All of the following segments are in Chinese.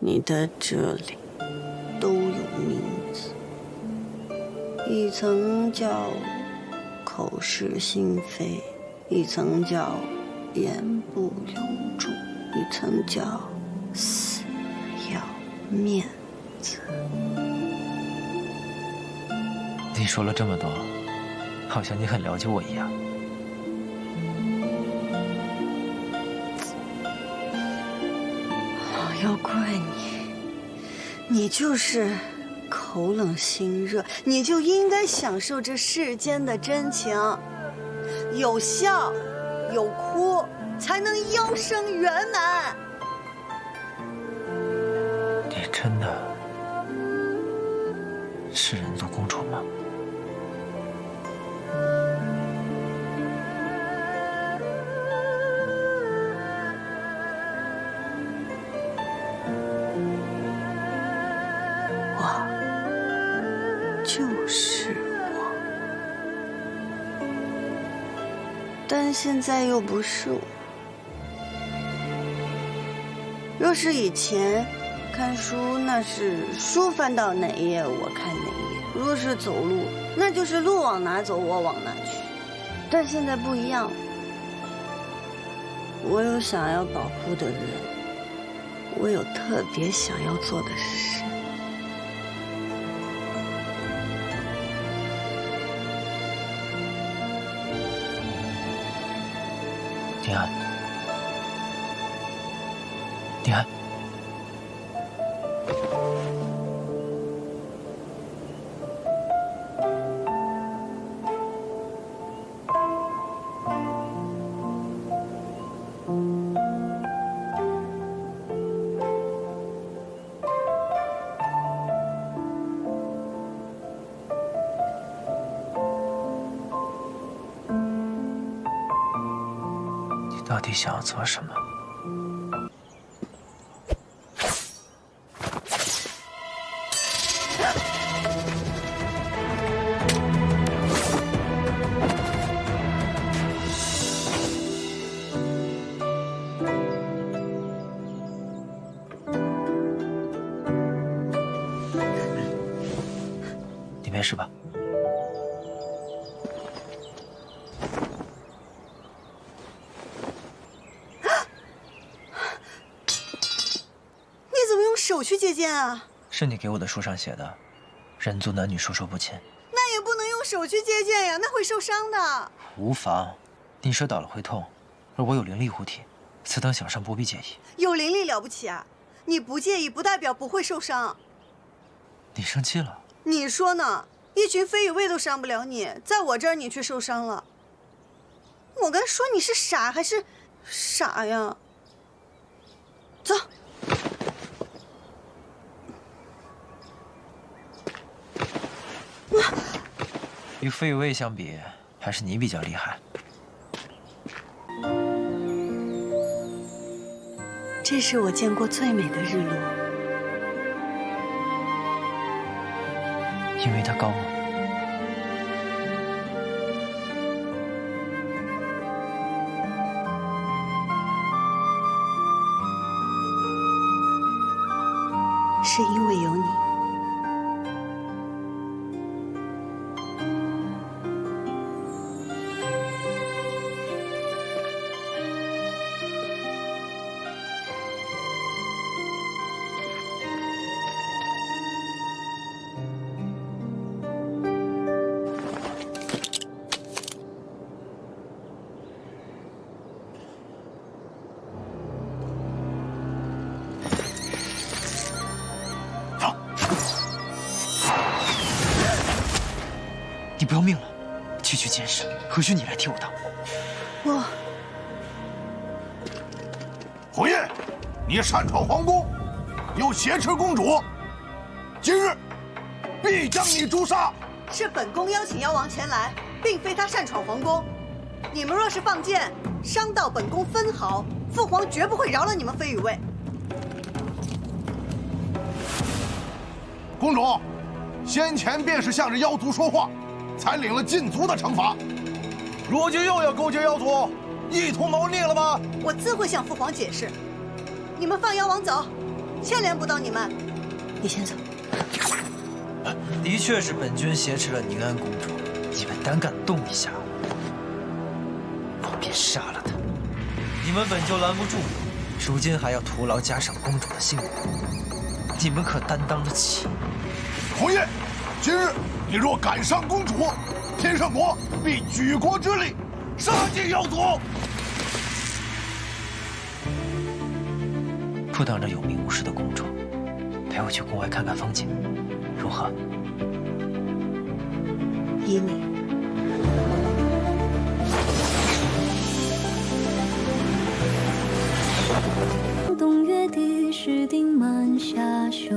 你的这里都有名字，一层叫口是心非，一层叫言不由衷，一层叫死要面子。你说了这么多，好像你很了解我一样。要怪你，你就是口冷心热，你就应该享受这世间的真情，有笑有哭，才能优生圆满。你真的是人族公主吗？就是我，但现在又不是我。若是以前看书，那是书翻到哪页我看哪页；若是走路，那就是路往哪走我往哪去。但现在不一样了，我有想要保护的人，我有特别想要做的事。丁安，丁安，你到底想要做什么？你没事吧？你怎么用手去接剑啊？是你给我的书上写的，人族男女授受不亲。那也不能用手去接剑呀，那会受伤的。无妨，你射倒了会痛，而我有灵力护体，此等小伤不必介意。有灵力了不起啊？你不介意不代表不会受伤。你生气了？你说呢？一群飞羽卫都伤不了你，在我这儿你却受伤了。我该说你是傻还是傻呀？走。与飞羽卫相比，还是你比较厉害。这是我见过最美的日落，因为它高吗？是因为有你。你不要命了？区区剑士，何须你来替我当？我火焰，你擅闯皇宫，又挟持公主，今日必将你诛杀。是本宫邀请妖王前来，并非他擅闯皇宫。你们若是放箭，伤到本宫分毫，父皇绝不会饶了你们飞羽卫。公主，先前便是向着妖族说话，才领了禁足的惩罚，如今又要勾结妖族，一同谋逆了吗？我自会向父皇解释。你们放妖王走。牵连不到你们。你先走。的确是本君挟持了宁安公主，你们胆敢动一下，我便杀了她。你们本就拦不住，如今还要徒劳加上公主的性命，你们可担当得起？红叶，今日你若敢伤公主，天圣国必举国之力杀尽妖族。不当这有名无实的公主，陪我去宫外看看风景，如何？依你。冬月地势定满夏秋，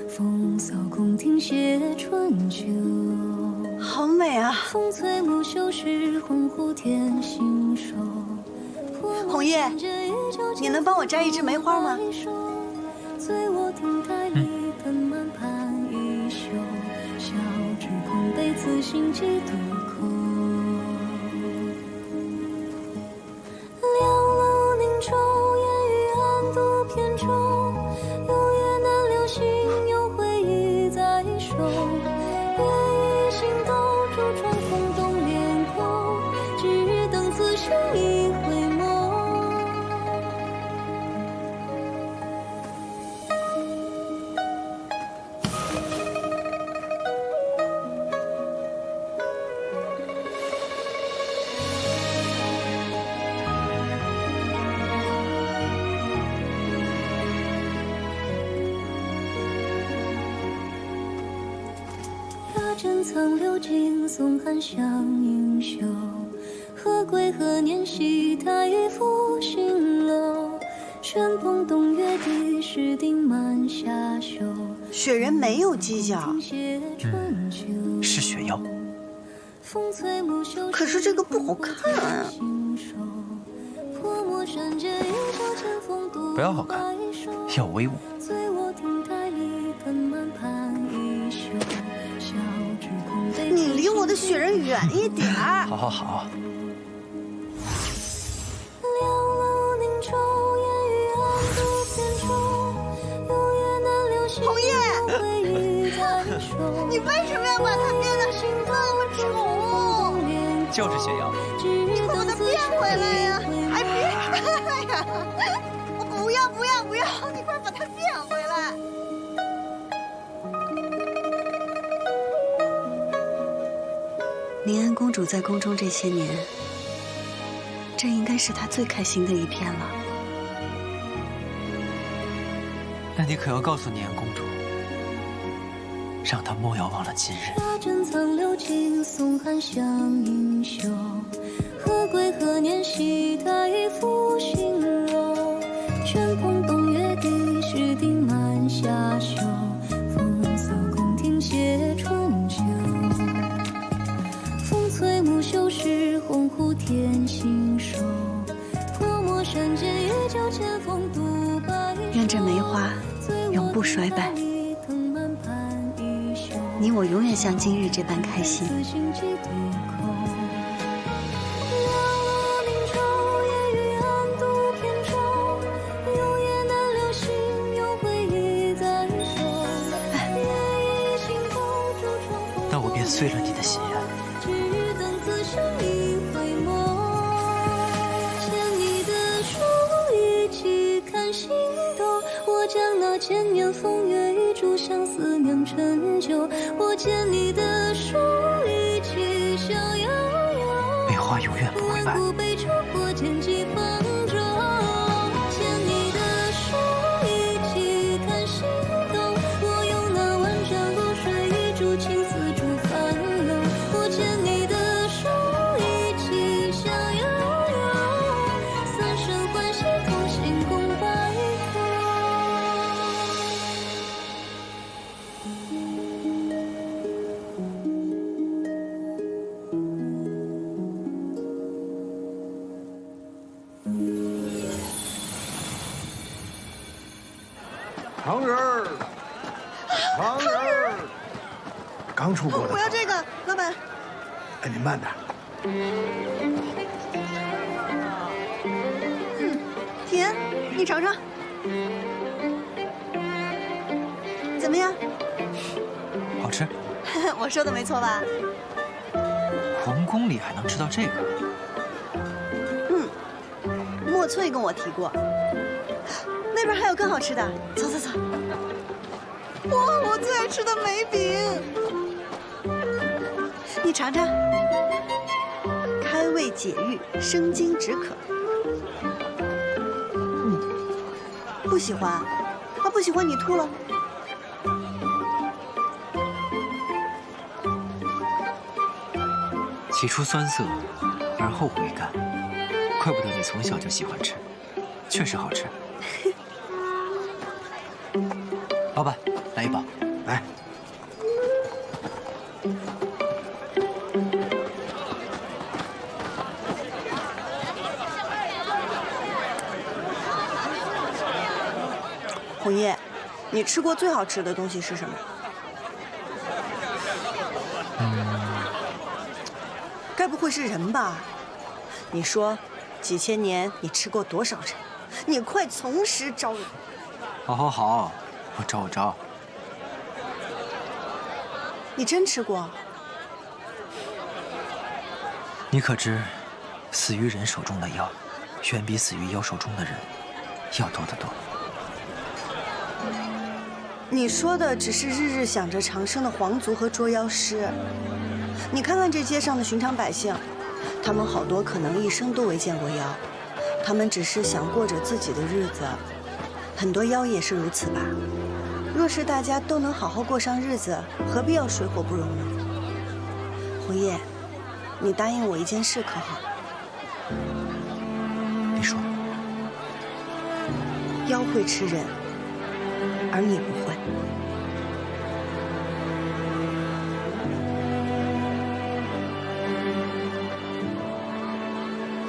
风扫宫廷写春秋。好美啊！风吹木秀时，恍惚天星手。红叶，你能帮我摘一支梅花吗？醉卧亭台里，藤蔓盘一袖，小至空悲此心几度口。两楼凝愁，烟雨暗度扁舟，有夜难留心，有回忆在手。夜已心动，烛窗风动脸孔，只等此生一回眸。珍藏流金，松寒香盈袖。何归何年，戏台复新楼。旋风动月地，势定满夏秋。雪人没有犄角，是雪妖。可是这个不好看啊。不要好看，要威武。你离我的雪人远一点儿。好好好。红叶，你为什么要把它变得那么丑？就是雪妖。你给我它变回来呀！哎，别呀！我不要不要不要！你快把它变回来！宁安公主在宫中这些年，这应该是她最开心的一天了。那你可要告诉宁安公主，让她莫要忘了今日。珍藏流金，松寒香盈袖。何归何年，戏台复新楼。旋风动月地，势定满夏秋。风扫宫廷写春秋。风吹木秀时，恍惚天星手。泼墨山间，夜酒千峰独白。愿这梅花永不衰败，你我永远像今日这般开心。那我便遂了你的心愿。将那千年风月一烛相思酿成酒，我见你的书一起笑摇摇。梅花永远不会败。杯酒过剑几方舟，见你的书一起看心动。我用那万丈流水一烛青丝煮繁流，我见你的书一起笑摇摇。三生欢喜同心共白头。糖人儿，糖人儿，刚出锅的。我要这个，老板。哎，您慢点。甜，你尝尝。怎么样？好吃。我说的没错吧？皇宫里还能吃到这个？莫翠跟我提过，那边还有更好吃的。走走走。哇，我最爱吃的梅饼，你尝尝，开胃解郁，生津止渴。不喜欢？啊，不喜欢你吐了。起初酸涩，而后回甘，怪不得你从小就喜欢吃，确实好吃。老板，来一包。来。红叶，你吃过最好吃的东西是什么？该不会是人吧？你说，几千年你吃过多少人？你快从实招惹！好，我招。你真吃过？你可知，死于人手中的妖，远比死于妖手中的人要多得多。你说的只是日日想着长生的皇族和捉妖师。你看看这街上的寻常百姓，他们好多可能一生都未见过妖，他们只是想过着自己的日子。很多妖也是如此吧。若是大家都能好好过上日子，何必要水火不容呢？红叶，你答应我一件事可好？你说。妖会吃人，而你不会。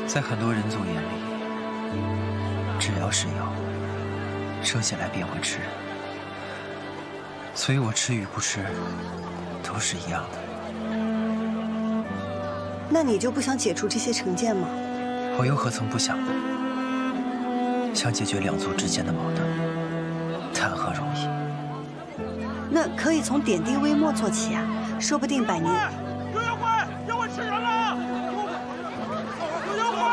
在很多人族眼里，只要是妖，生下来便会吃人，所以我吃与不吃都是一样的。那你就不想解除这些成见吗？我又何曾不想呢？想解决两族之间的矛盾，谈何容易？那可以从点滴微末做起啊，说不定百年。有妖怪！妖怪吃人了！有妖怪！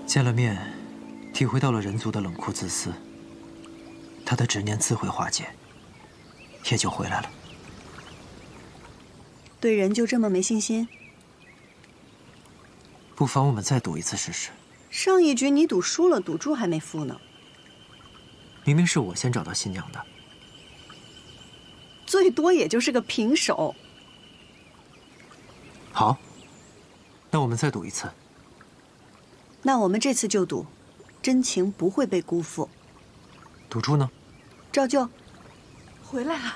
见了面，体会到了人族的冷酷自私，他的执念自会化解，也就回来了。对人就这么没信心？不妨我们再赌一次试试。上一局你赌输了，赌注还没付呢。明明是我先找到新娘的，最多也就是个平手。好，那我们再赌一次。那我们这次就赌，真情不会被辜负。赌注呢？照旧。回来了。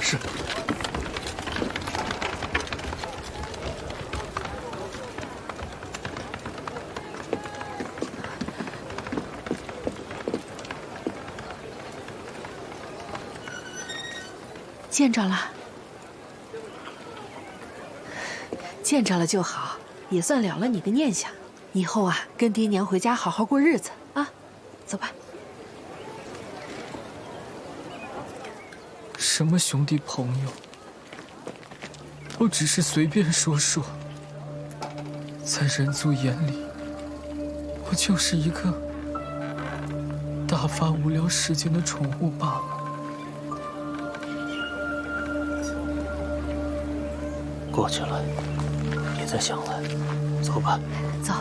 是。见着了，见着了就好，也算了了你的念想。以后啊，跟爹娘回家好好过日子啊，走吧。什么兄弟朋友，都只是随便说说。在人族眼里，我就是一个打发无聊时间的宠物罢了。过去了，别再想了，走吧。走。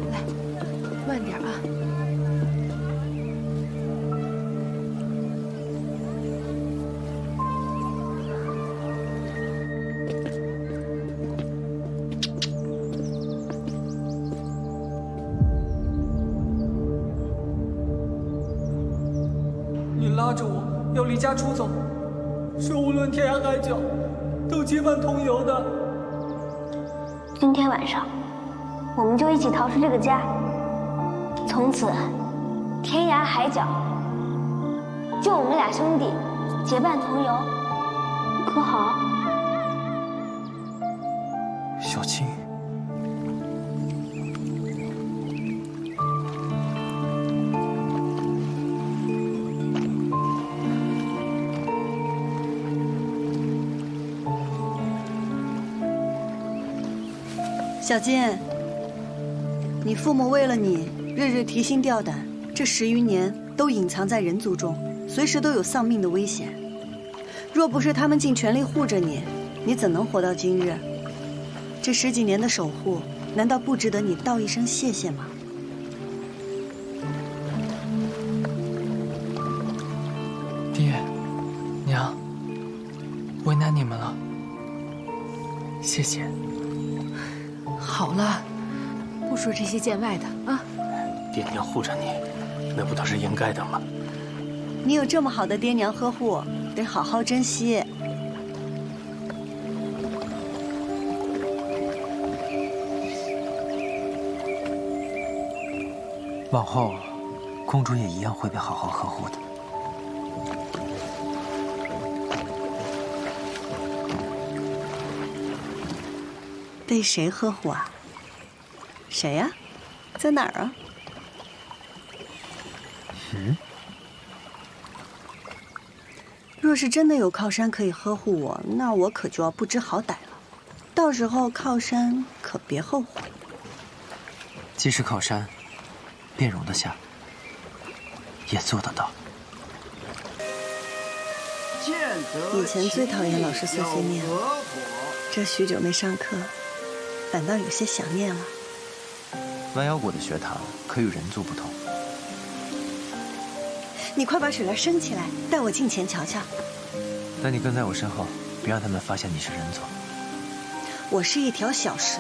来，慢点啊。你拉拉着我要离家出走，说无论天涯海角都结伴同游的。今天晚上，我们就一起逃出这个家，从此天涯海角，就我们俩兄弟结伴同游，可好？小青。小健，你父母为了你，日日提心吊胆，这10余年都隐藏在人族中，随时都有丧命的危险。若不是他们尽全力护着你，你怎能活到今日？这10几年的守护，难道不值得你道一声谢谢吗？爹，娘，为难你们了，谢谢。好了，不说这些见外的啊。爹娘护着你，那不都是应该的吗？你有这么好的爹娘呵护，得好好珍惜。往后，公主也一样会被好好呵护的。被谁呵护啊？谁呀？在哪儿啊？若是真的有靠山可以呵护我，那我可就要不知好歹了。到时候靠山可别后悔。既是靠山，便容得下，也做得到。以前最讨厌老师碎碎念了，这许久没上课，反倒有些想念了。弯腰谷的学堂可与人族不同。你快把水帘升起来，带我近前瞧瞧。但你跟在我身后，别让他们发现你是人族。我是一条小蛇，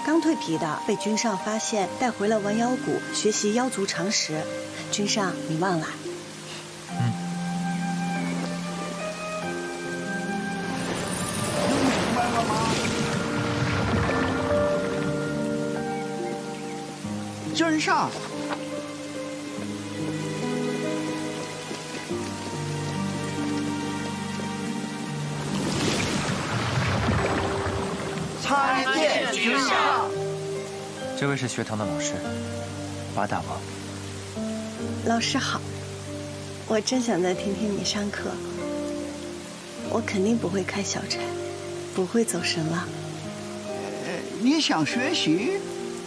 刚蜕皮的，被君上发现，带回了弯腰谷学习妖族常识。君上，你忘了？明白了吗？君上。参见君上。这位是学堂的老师，八大王。老师好，我真想再听听你上课。我肯定不会开小差，不会走神了。你想学习，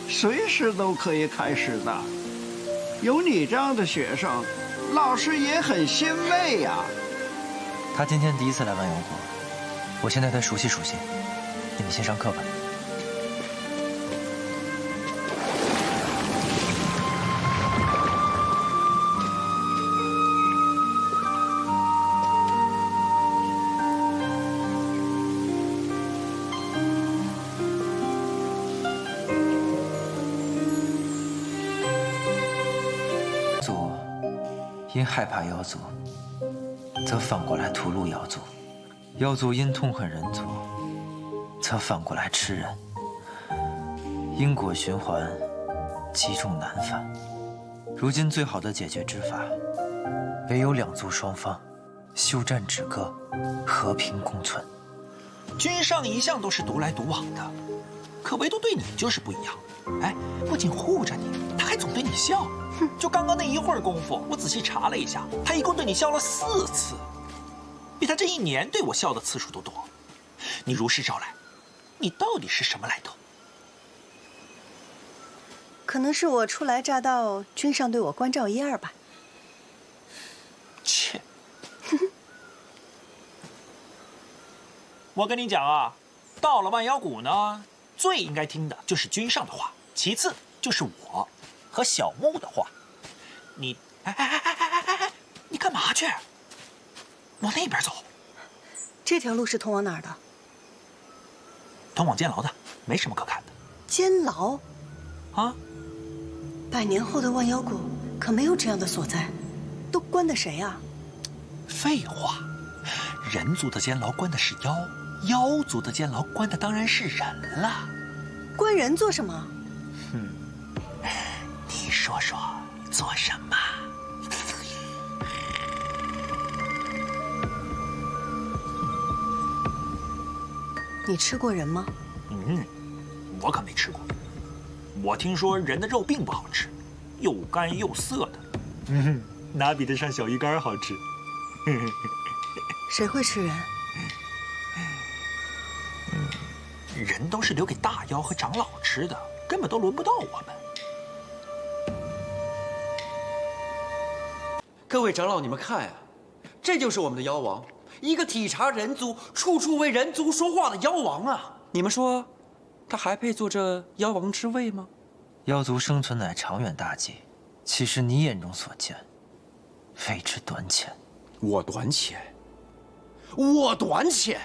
随时都可以开始的。有你这样的学生，老师也很欣慰呀。他今天第一次来万妖谷，我先带他熟悉熟悉。你们先上课吧。族因害怕妖族，则反过来屠戮妖族；妖族因痛恨人族，则反过来吃人。因果循环，积重难返。如今最好的解决之法，唯有两族双方休战止戈，和平共存。君上一向都是独来独往的，可唯独对你就是不一样。哎，不仅护着你，他还总对你笑。就刚刚那一会儿功夫，我仔细查了一下，他一共对你笑了4次，比他这1年对我笑的次数都多。你如实招来，你到底是什么来头？可能是我初来乍到，君上对我关照一二吧。切！我跟你讲啊，到了万妖谷呢，最应该听的就是君上的话，其次就是我和小木的话。你，哎，你干嘛去？往那边走。这条路是通往哪儿的？通往监牢的，没什么可看的。监牢？啊100年后的万妖谷可没有这样的所在，都关的谁啊？废话，人族的监牢关的是妖，妖族的监牢关的当然是人了。关人做什么？你说说，做什么？你吃过人吗？我可没吃过。我听说人的肉并不好吃，又干又涩的，哪比得上小鱼干好吃？谁会吃人？人都是留给大妖和长老吃的，根本都轮不到我们。各位长老，你们看呀，这就是我们的妖王，一个体察人族、处处为人族说话的妖王啊！你们说，他还配坐这妖王之位吗？妖族生存乃长远大计，岂是你眼中所见？非之短浅。我短浅，我短浅。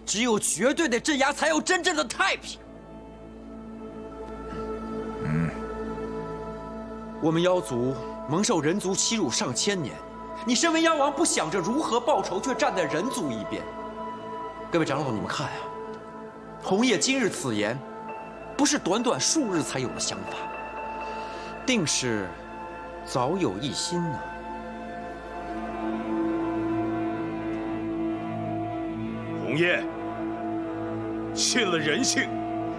只有绝对的镇压，才有真正的太平。我们妖族蒙受人族欺辱上千年，你身为妖王，不想着如何报仇，却站在人族一边。各位长老，你们看呀，红叶今日此言，不是短短数日才有的想法，定是早有一心呢。红叶，信了人性，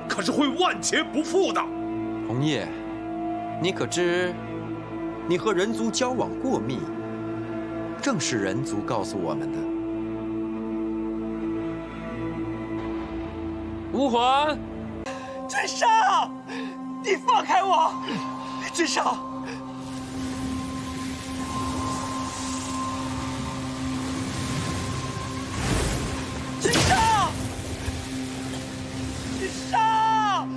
可是会万劫不复的。红叶，你可知，你和人族交往过密，正是人族告诉我们的。吾皇，君上，你放开我！君上，君上，君上！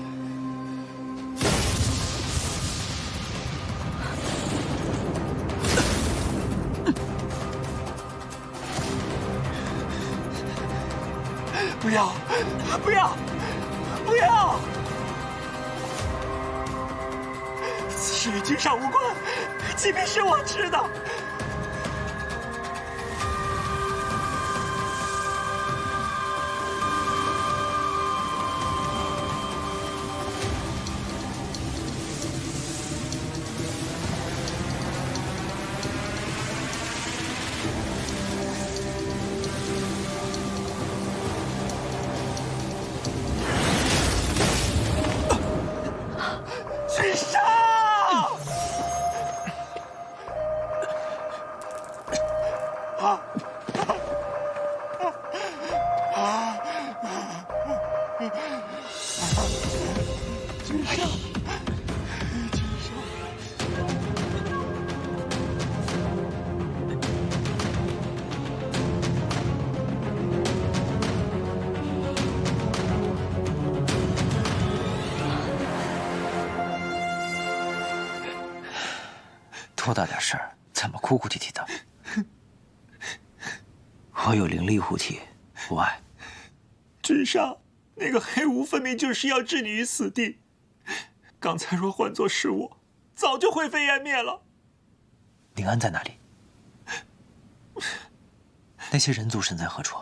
不要，不要，不要！此事与君上无关，疾病是我吃的。君上！君上，君上！多大点事儿，怎么哭哭啼啼的？我有灵力护体，无碍。君上，那个黑无分明就是要置你于死地。刚才若换作是我，早就灰飞烟灭了。宁安在哪里？那些人族身在何处？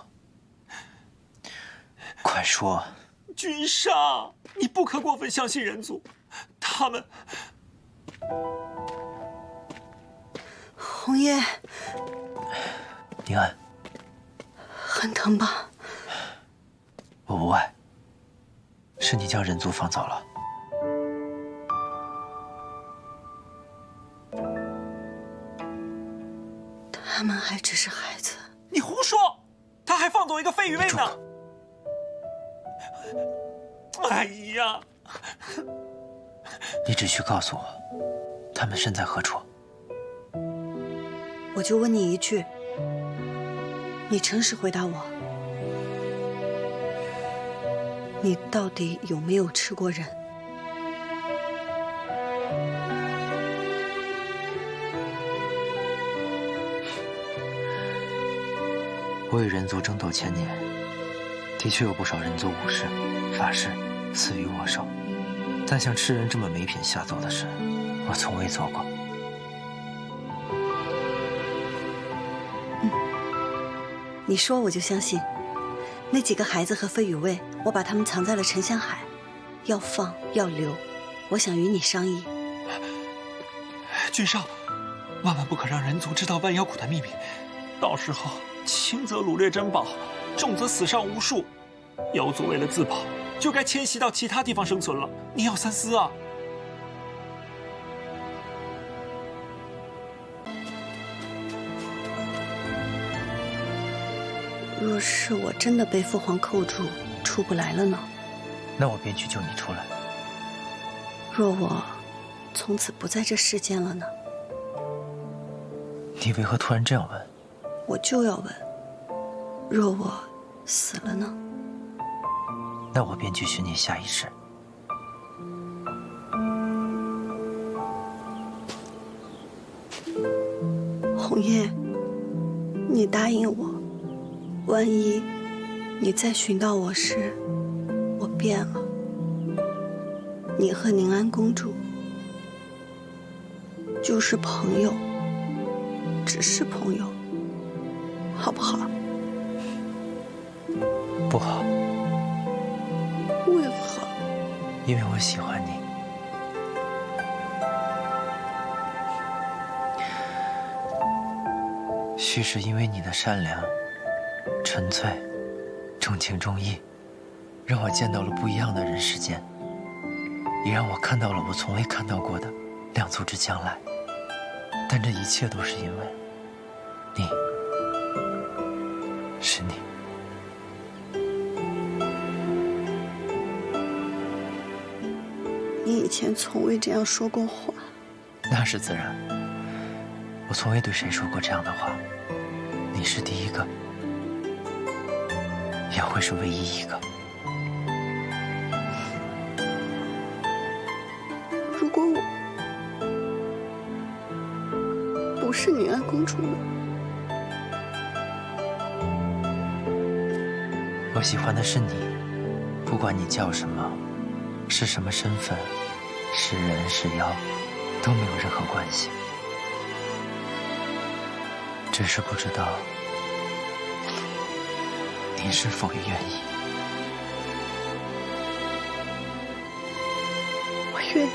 快说！君上，你不可过分相信人族，他们……红叶，宁安，很疼吧？我无碍，是你将人族放走了。他们还只是孩子。你胡说！他还放走一个废鱼妹呢。哎呀！你只需告诉我，他们身在何处。我就问你一句，你诚实回答我，你到底有没有吃过人？我与人族争斗千年，的确有不少人族武士、法师死于我手，但像吃人这么没品下作的事，我从未做过。你说我就相信。那几个孩子和飞羽卫，我把他们藏在了沉香海，要放要留，我想与你商议。君上，万万不可让人族知道万妖谷的秘密，到时候轻则掳掠珍宝，重则死伤无数。妖族为了自保，就该迁徙到其他地方生存了。你要三思啊！若是我真的被父皇扣住，出不来了呢？那我便去救你出来。若我从此不在这世间了呢？你为何突然这样问？我就要问，若我死了呢？那我便去寻你下一世。红叶，你答应我，万一你再寻到我时，我变了，你和宁安公主就是朋友，只是朋友，好不好？不好。为何？因为我喜欢你。须是因为你的善良、纯粹、重情重义，让我见到了不一样的人世间，也让我看到了我从未看到过的两族之将来。但这一切都是因为你，是你。你以前从未这样说过话。那是自然，我从未对谁说过这样的话。你是第一个，也会是唯一一个。如果我不是宁安公主呢？我喜欢的是你，不管你叫什么，是什么身份，是人是妖，都没有任何关系。只是不知道你是否也愿意。我愿意。